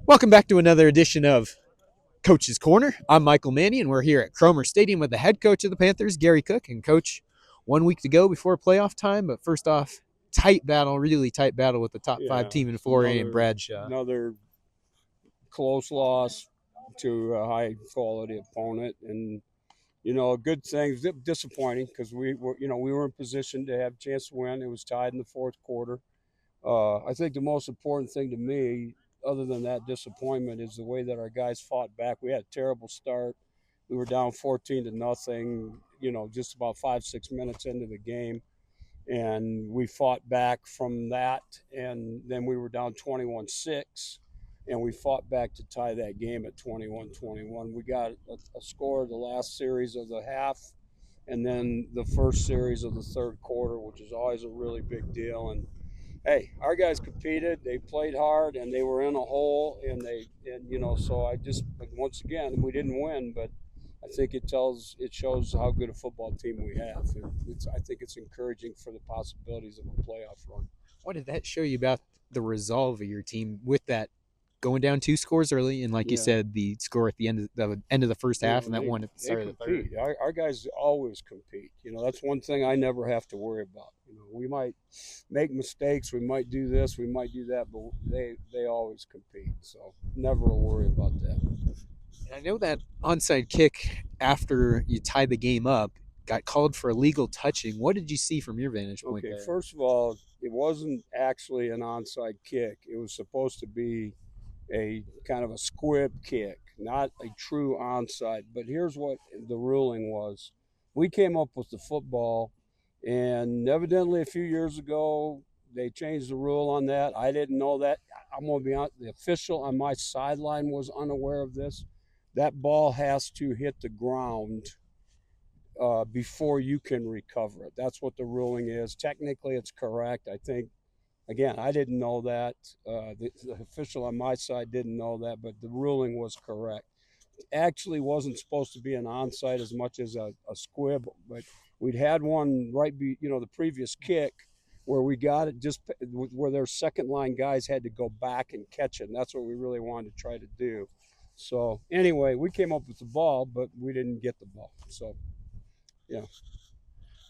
Welcome back to another edition of Coach's Corner. I'm Michael Manny, and we're here at Cromer Stadium with the head coach of the Panthers, Gary Cook. And, Coach, 1 week to go before playoff time, but first off, really tight battle with the top five Yeah, team in it's 4A and Bradshaw. another close loss to a high quality opponent, and a good thing. Disappointing because we were in position to have a chance to win. It was tied in the fourth quarter. I think the most important thing to me, other than that disappointment, is the way that our guys fought back. We had a terrible start. We were down 14-0. Just about 5-6 minutes into the game, and we fought back from that, and then we were down 21-6, and we fought back to tie that game at 21-21. We got a score of the last series of the half, and then the first series of the third quarter, which is always a really big deal. And hey, our guys competed, they played hard, and they were in a hole, so I just, once again, we didn't win, but I think it shows how good a football team we have, and I think it's encouraging for the possibilities of a playoff run. What did that show you about the resolve of your team with that going down two scores early, and like you Yeah, said, the score at the end of the first half, and that they one at the they start of the third? compete. Our guys always compete. That's one thing I never have to worry about. We might make mistakes, we might do this, we might do that, but they always compete. So never a worry about that. And I know that onside kick after you tied the game up got called for illegal touching. What did you see from your vantage point Okay, there? first of all, it wasn't actually an onside kick. It was supposed to be a kind of a squib kick, not a true onside. But here's what the ruling was. We came up with the football, and evidently a few years ago, they changed the rule on that. I didn't know that. I'm going to be honest, the official on my sideline was unaware of this. That ball has to hit the ground before you can recover it. That's what the ruling is. Technically, it's correct. I think, again, I didn't know that. The official on my side didn't know that, but the ruling was correct. Actually wasn't supposed to be an onside as much as a squib, but we'd had one the previous kick where we got it just where their second line guys had to go back and catch it, and that's what we really wanted to try to do. So anyway, we came up with the ball, but we didn't get the ball. So yeah,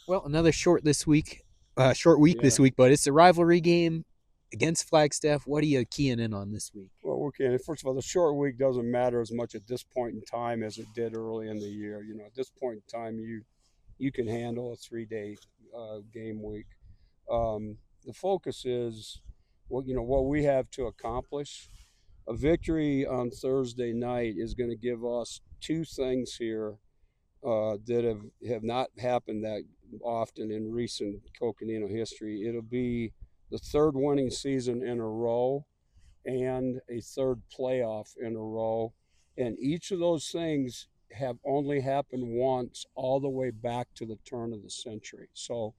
Well, another short week yeah. this week, but it's a rivalry game against Flagstaff. What are you keying in on this week? Well, okay. First of all, the short week doesn't matter as much at this point in time as it did early in the year. At this point in time, you can handle a 3-day game week. The focus is what we have to accomplish. A victory on Thursday night is going to give us two things here that have not happened that often in recent Coconino history. It'll be the third winning season in a row and a third playoff in a row. And each of those things have only happened once all the way back to the turn of the century. So,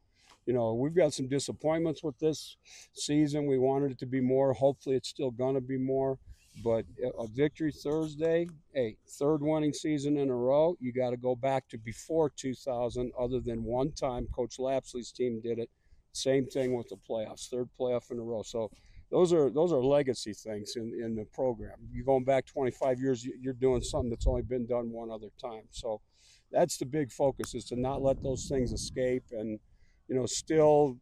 we've got some disappointments with this season. We wanted it to be more. Hopefully, it's still going to be more. But a victory Thursday, hey, third winning season in a row. You got to go back to before 2000, other than one time Coach Lapsley's team did it. Same thing with the playoffs, third playoff in a row. So those are legacy things in the program. You're going back 25 years, you're doing something that's only been done one other time. So that's the big focus, is to not let those things escape, and still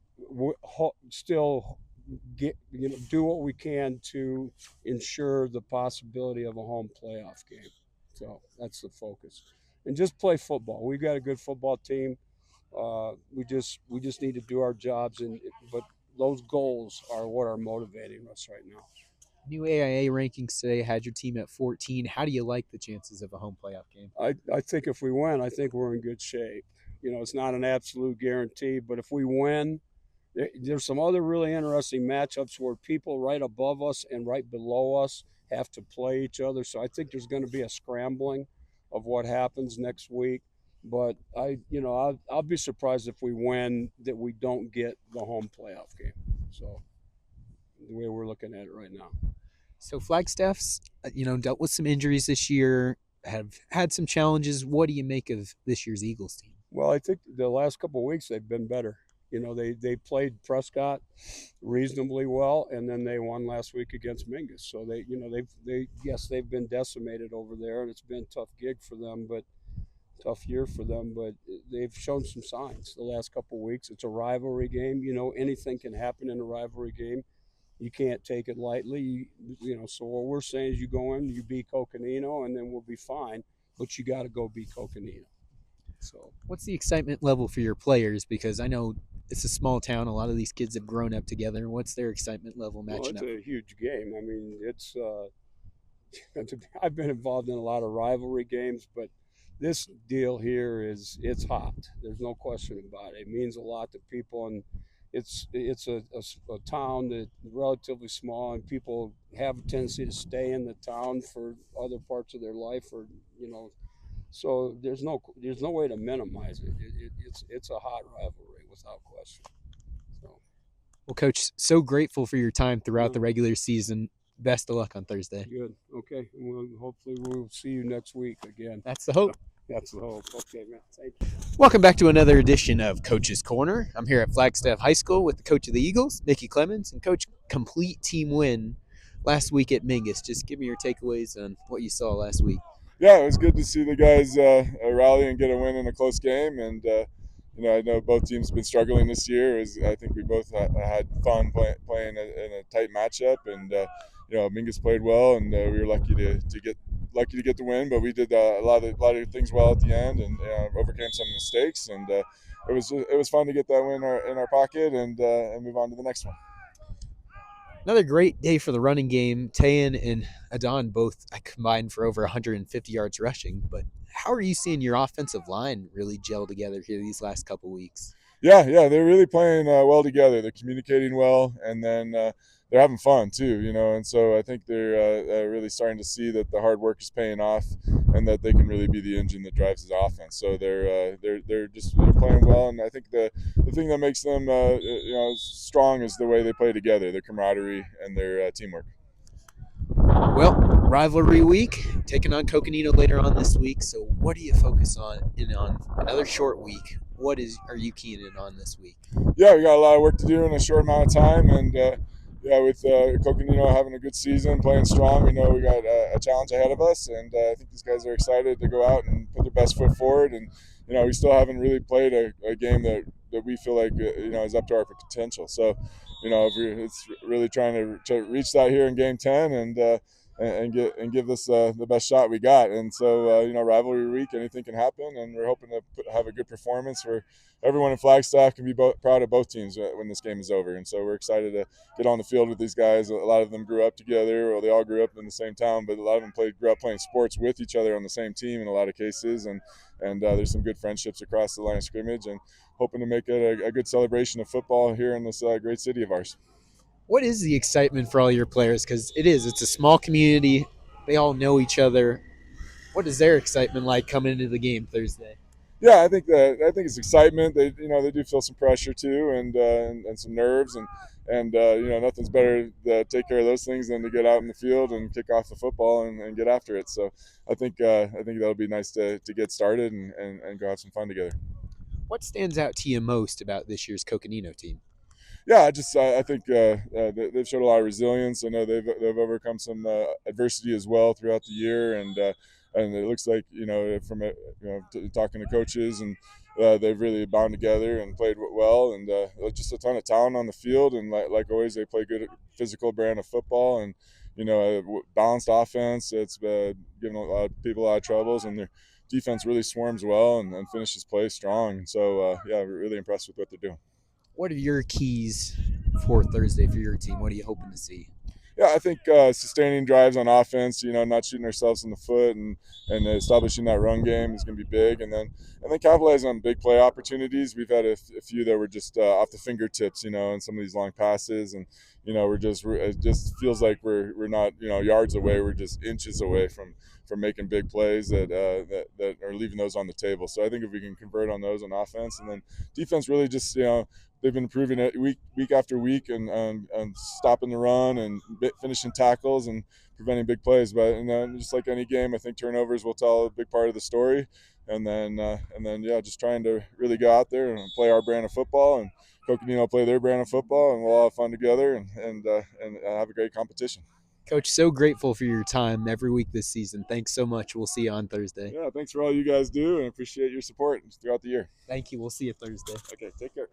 do what we can to ensure the possibility of a home playoff game. So that's the focus, and just play football. We've got a good football team. We just need to do our jobs, but those goals are what are motivating us right now. New AIA rankings today had your team at 14. How do you like the chances of a home playoff game? I think if we win, I think we're in good shape. It's not an absolute guarantee, but if we win, there's some other really interesting matchups where people right above us and right below us have to play each other. So I think there's going to be a scrambling of what happens next week. But I'll be surprised if we win that we don't get the home playoff game. So the way we're looking at it right now. So Flagstaff's, dealt with some injuries this year, have had some challenges. What do you make of this year's Eagles team? Well, I think the last couple of weeks they've been better. They played Prescott reasonably well, and then they won last week against Mingus. So they've been decimated over there, and it's been a tough gig for them, but tough year for them. But they've shown some signs the last couple of weeks. It's a rivalry game. Anything can happen in a rivalry game. You can't take it lightly. So what we're saying is you go in, you beat Coconino, and then we'll be fine. But you got to go beat Coconino. So What's the excitement level for your players? Because I know it's a small town. A lot of these kids have grown up together. What's their excitement level matching it's up? a huge game. I mean, it's I've been involved in a lot of rivalry games, but this deal here it's hot. There's no question about it. It means a lot to people, and it's a town that's relatively small, and people have a tendency to stay in the town for other parts of their life, or so there's no way to minimize it. It's a hot rivalry without question. So Well, Coach, so grateful for your time throughout yeah, the regular season. Best of luck on Thursday. good. Okay, hopefully we'll see you next week again. That's the hope. That's the hope. Okay, man. Thank you. Welcome back to another edition of Coach's Corner. I'm here at Flagstaff High School with the coach of the Eagles, Mickey Clemens, and Coach, complete team win last week at Mingus. Just give me your takeaways on what you saw last week. Yeah, it was good to see the guys rally and get a win in a close game. And I know both teams have been struggling this year. I think we both had fun playing in a tight matchup, and Mingus played well, and we were lucky to get the win. But we did a lot of things well at the end, and overcame some mistakes. And it was fun to get that win in our pocket and move on to the next one. Another great day for the running game. Tayan and Adon both combined for over 150 yards rushing. But how are you seeing your offensive line really gel together here these last couple weeks? Yeah, they're really playing well together. They're communicating well, and then they're having fun too, And so I think they're really starting to see that the hard work is paying off, and that they can really be the engine that drives the offense. So they're playing well, and I think the thing that makes them strong is the way they play together, their camaraderie and their teamwork. Well, rivalry week, taking on Coconino later on this week. So what do you focus on another short week? Are you keying in on this week? Yeah, we got a lot of work to do in a short amount of time, and with Coconino having a good season, playing strong, we know we got a challenge ahead of us, and I think these guys are excited to go out and put their best foot forward. And we still haven't really played a game that we feel like is up to our potential. So it's really trying to reach that here in Game 10 and give this the best shot we got. And so rivalry week, anything can happen, and we're hoping to have a good performance where everyone in Flagstaff can be proud of both teams when this game is over. And so we're excited to get on the field with these guys. A lot of them grew up together, or they all grew up in the same town, but a lot of them grew up playing sports with each other on the same team in a lot of cases. And there's some good friendships across the line of scrimmage, and hoping to make it a good celebration of football here in this great city of ours. What is the excitement for all your players? Because it's a small community. They all know each other. What is their excitement like coming into the game Thursday? Yeah, I think it's excitement. They do feel some pressure too, and some nerves, and nothing's better to take care of those things than to get out in the field and kick off the football and get after it. So I think that'll be nice to get started and go have some fun together. What stands out to you most about this year's Coconino team? Yeah, I think they've showed a lot of resilience. I know they've overcome some adversity as well throughout the year, and it looks like from talking to coaches, and they've really bound together and played well, and just a ton of talent on the field, and like always, they play good physical brand of football, and a balanced offense. It's giving a lot of people a lot of troubles, and their defense really swarms well and finishes play strong. And so we're really impressed with what they're doing. What are your keys for Thursday for your team? What are you hoping to see? Yeah, I think sustaining drives on offense, not shooting ourselves in the foot, and establishing that run game is going to be big, and then capitalizing on big play opportunities. We've had a few that were just off the fingertips, and some of these long passes, and it just feels like we're not yards away. We're just inches away from making big plays that are leaving those on the table. So I think if we can convert on those on offense, and then defense really just they've been improving it week after week, and stopping the run and finishing tackles and preventing big plays. But just like any game, I think turnovers will tell a big part of the story. And then yeah, just trying to really go out there and play our brand of football, and Coconino play their brand of football, and we'll all have fun together and have a great competition. Coach, so grateful for your time every week this season. Thanks so much. We'll see you on Thursday. Yeah, thanks for all you guys do, and appreciate your support throughout the year. Thank you. We'll see you Thursday. Okay, take care.